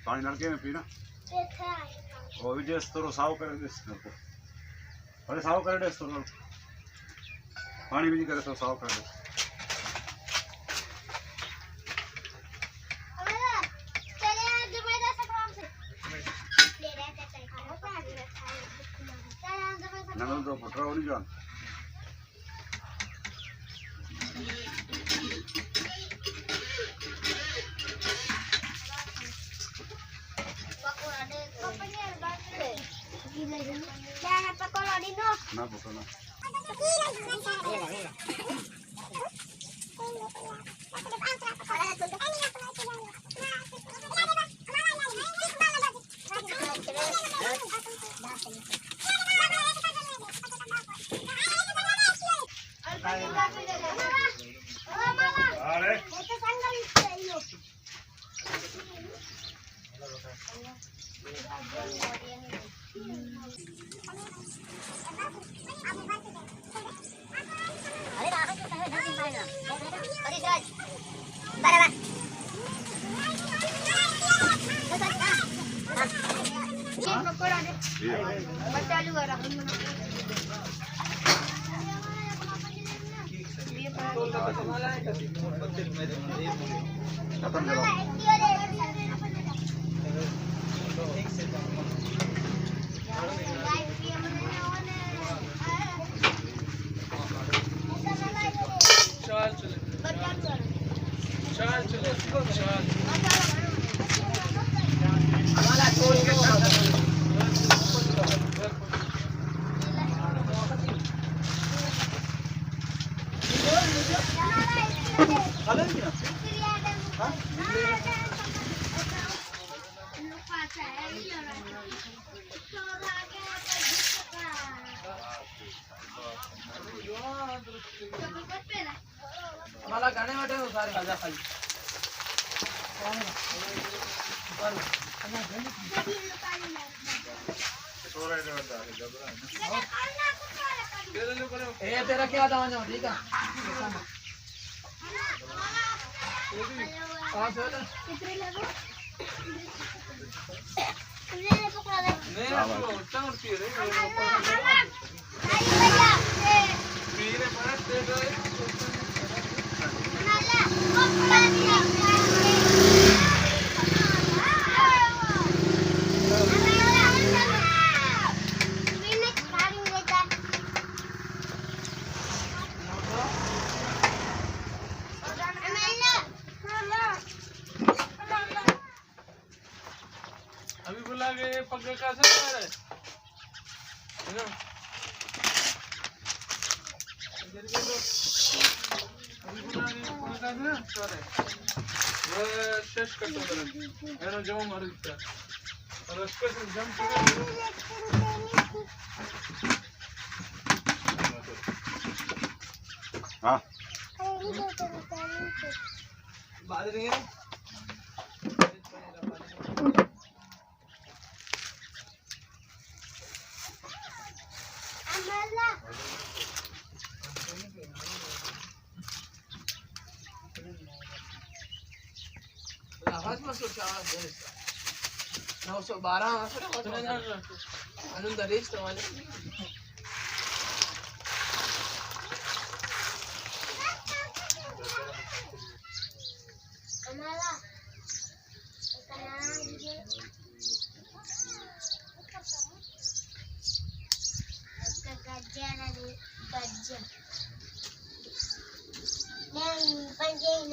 पानी नलके में पीना वो भी जैसे तो साव कर दे इसको अरे साव कर दे इसको पानी भी नहीं करे तो साव कर दे नल तो फटरा हो नहीं जान ना पकड़ना मला गाणे वाटे हो सारे राजा खाली ए तेरा क्या दावा ना ठीक है हां चल कितने लगो कितने पकड़ा दे नहीं वो उठा और पी रे पीरे पर दे दो अभी बुला के पक्का का से है ना अभी बुला के पक्का का ना सर वो शेष कर दो है ना जो मार दिया और उसको जंप हां बाद नहीं है आवाज मत सोचा 900 12 hanno da resto vale Amala sekarang dia gajah dari gajah yang panjang